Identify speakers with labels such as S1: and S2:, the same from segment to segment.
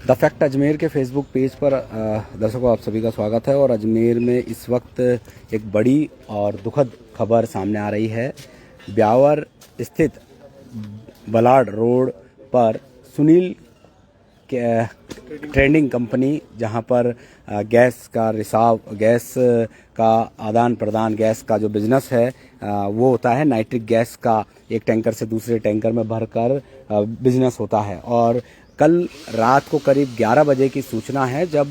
S1: The fact Ajmer के Facebook page पर दर्शकों आप सभी का स्वागत है। और अजमेर में इस वक्त एक बड़ी और दुखद खबर सामने आ रही है। ब्यावर स्थित बलाड रोड पर सुनील ट्रेडिंग कंपनी, जहां पर गैस का रिसाव, गैस का आदान प्रदान, गैस का जो बिजनेस है वो होता है। नाइट्रिक गैस का एक टैंकर से दूसरे टैंकर में भरकर बिजनेस होता है। और कल रात को करीब 11 बजे की सूचना है, जब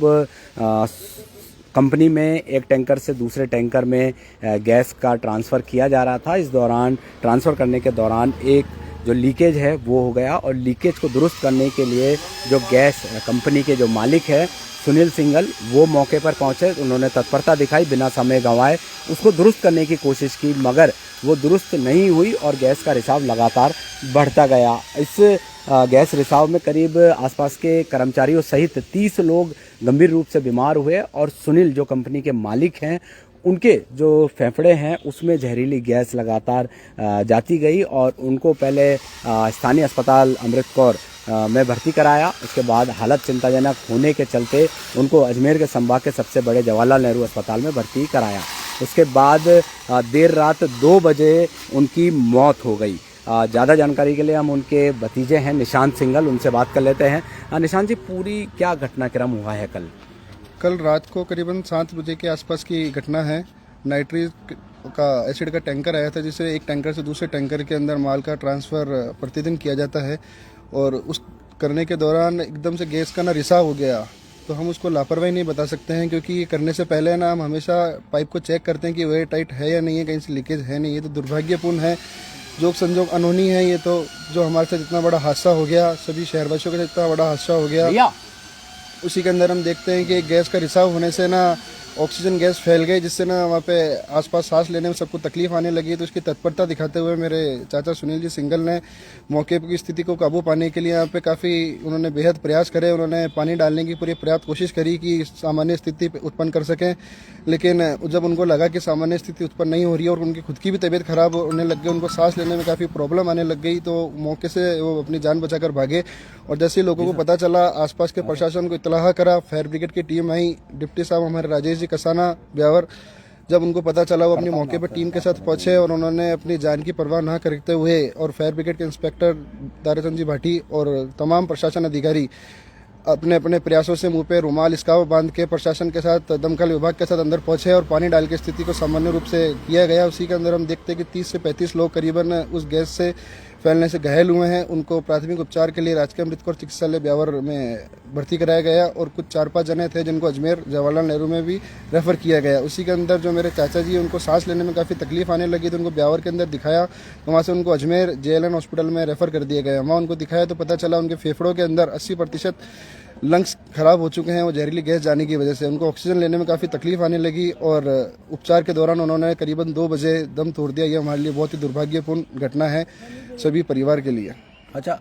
S1: कंपनी में एक टैंकर से दूसरे टैंकर में गैस का ट्रांसफ़र किया जा रहा था। इस दौरान ट्रांसफ़र करने के दौरान एक जो लीकेज है वो हो गया, और लीकेज को दुरुस्त करने के लिए जो गैस कंपनी के जो मालिक है सुनील सिंघल, वो मौके पर पहुंचे। उन्होंने तत्परता दिखाई, बिना समय गंवाए उसको दुरुस्त करने की कोशिश की, मगर वो दुरुस्त नहीं हुई और गैस का रिसाव लगातार बढ़ता गया। इस गैस रिसाव में करीब आसपास के कर्मचारियों सहित 30 लोग गंभीर रूप से बीमार हुए। और सुनील जो कंपनी के मालिक हैं, उनके जो फेफड़े हैं उसमें जहरीली गैस लगातार जाती गई, और उनको पहले स्थानीय अस्पताल अमृत कौर में भर्ती कराया। उसके बाद हालत चिंताजनक होने के चलते उनको अजमेर के संभाग के सबसे बड़े जवाहरलाल नेहरू अस्पताल में भर्ती कराया। उसके बाद देर रात 2 बजे उनकी मौत हो गई। ज़्यादा जानकारी के लिए हम उनके भतीजे हैं निशांत सिंघल, उनसे बात कर लेते हैं। निशांत जी, पूरी क्या घटनाक्रम हुआ है
S2: कल रात को करीबन 7 बजे के आसपास की घटना है। नाइट्रिक का एसिड का टैंकर आया था, जिससे एक टैंकर से दूसरे टैंकर के अंदर माल का ट्रांसफ़र प्रतिदिन किया जाता है, और उस करने के दौरान एकदम से गैस का रिसाव हो गया। तो हम उसको लापरवाही नहीं बता सकते हैं, क्योंकि ये करने से पहले ना हम हमेशा पाइप को चेक करते हैं कि वह टाइट है या नहीं है, कहीं से लीकेज है नहीं। ये तो दुर्भाग्यपूर्ण है, जोक संजोग अनहोनी है ये तो। जो हमारे साथ इतना बड़ा हादसा हो गया, सभी शहरवासियों के साथ इतना बड़ा हादसा हो गया, उसी के अंदर हम देखते हैं कि गैस का रिसाव होने से ना ऑक्सीजन गैस फैल गई, जिससे ना वहाँ पे आसपास सांस लेने में सबको तकलीफ आने लगी। तो उसकी तत्परता दिखाते हुए मेरे चाचा सुनील जी सिंघल ने मौके की स्थिति को काबू पाने के लिए यहाँ पे काफ़ी उन्होंने बेहद प्रयास करे। उन्होंने पानी डालने की पूरी पर्याप्त कोशिश करी कि सामान्य स्थिति उत्पन्न कर सकें, लेकिन जब उनको लगा कि सामान्य स्थिति उत्पन्न नहीं हो रही है और उनकी खुद की भी तबीयत खराब होने लग गई, उनको सांस लेने में काफ़ी प्रॉब्लम आने लग गई, तो मौके से वो अपनी जान बचाकर भागे। और जैसे ही लोगों को पता चला, आसपास के प्रशासन को इत्तलाह करा, फायर ब्रिगेड की टीम आई, डिप्टी साहब हमारे राजेश जी कसाना ब्यावर, जब उनको पता चला वो अपनी मौके पर टीम के साथ पहुंचे, और उन्होंने अपनी जान की परवाह न करते हुए, और फायर ब्रिगेड के इंस्पेक्टर दाराचंद जी भाटी और तमाम प्रशासन अधिकारी अपने अपने प्रयासों से मुंह पे रुमाल स्कार्फ बांध के प्रशासन के साथ, दमकल विभाग के साथ अंदर पहुंचे और पानी डाल के स्थिति को सामान्य रूप से किया गया। उसी के अंदर हम देखते हैं कि 30 से 35 लोग करीबन उस गैस से फैलने से घायल हुए हैं। उनको प्राथमिक उपचार के लिए राजकीय अमृत कौर चिकित्सालय ब्यावर में भर्ती कराया गया, और कुछ 4-5 जने थे जिनको अजमेर जवाहरलाल नेहरू में भी रेफर किया गया। उसी के अंदर जो मेरे चाचा जी, उनको सांस लेने में काफ़ी तकलीफ आने लगी, तो उनको ब्यावर के अंदर दिखाया, तो वहाँ से उनको अजमेर JLN हॉस्पिटल में रेफर कर दिया गया। वहाँ उनको दिखाया तो पता चला उनके फेफड़ों के अंदर 80% लंग्स खराब हो चुके हैं, वो जहरीली गैस जाने की वजह से। उनको ऑक्सीजन लेने में काफ़ी तकलीफ आने लगी, और उपचार के दौरान उन्होंने करीबन 2 बजे दम तोड़ दिया। ये हमारे लिए बहुत ही दुर्भाग्यपूर्ण घटना है सभी परिवार के लिए।
S1: अच्छा,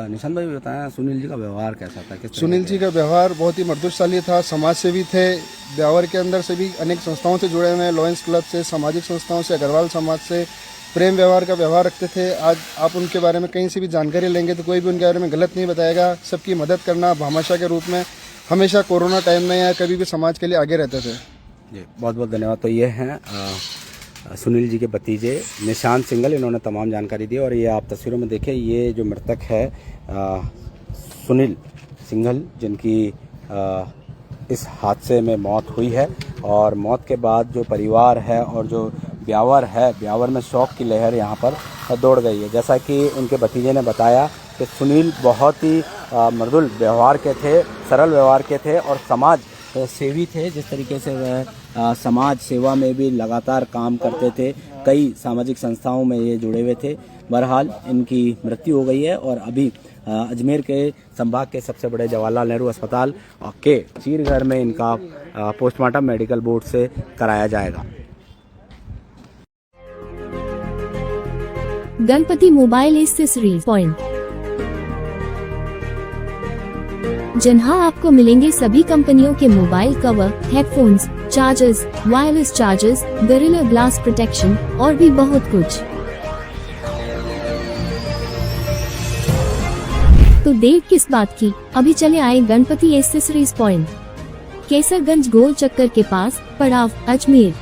S1: निशांत भाई बताया, सुनील जी का व्यवहार कैसा था?
S2: सुनील जी का व्यवहार बहुत ही मर्दुशाली था, समाज सेवी थे। ब्यावर के अंदर से भी अनेक संस्थाओं से जुड़े हुए हैं, लॉयंस क्लब से, सामाजिक संस्थाओं से, अग्रवाल समाज से प्रेम व्यवहार का व्यवहार रखते थे। आज आप उनके बारे में कहीं से भी जानकारी लेंगे तो कोई भी उनके बारे में गलत नहीं बताएगा। सबकी मदद करना, भामाशाह के रूप में हमेशा कोरोना टाइम में या कभी भी समाज के लिए आगे रहते थे।
S1: जी, बहुत बहुत धन्यवाद। तो ये हैं सुनील जी के भतीजे निशांत सिंघल, इन्होंने तमाम जानकारी दी। और ये आप तस्वीरों में देखें, ये जो मृतक है सुनील सिंघल, जिनकी इस हादसे में मौत हुई है। और मौत के बाद जो परिवार है और जो ब्यावर है, ब्यावर में शौक की लहर यहाँ पर दौड़ गई है। जैसा कि उनके भतीजे ने बताया कि सुनील बहुत ही मृदुल व्यवहार के थे, सरल व्यवहार के थे, और समाज सेवी थे। जिस तरीके से वह समाज सेवा में भी लगातार काम करते थे, कई सामाजिक संस्थाओं में ये जुड़े हुए थे। बहरहाल इनकी मृत्यु हो गई है, और अभी अजमेर के संभाग के सबसे बड़े जवाहरलाल नेहरू अस्पताल के चीरघर में इनका पोस्टमार्टम मेडिकल बोर्ड से कराया जाएगा।
S3: गणपति मोबाइल एक्सेसरीज पॉइंट, जहां आपको मिलेंगे सभी कंपनियों के mobile cover, headphones, chargers, wireless chargers, gorilla glass protection और भी बहुत कुछ। तो देर किस बात की, अभी चले आए गणपति एसेसरीज पॉइंट, केसरगंज गोल चक्कर के पास, पड़ाव, अजमेर।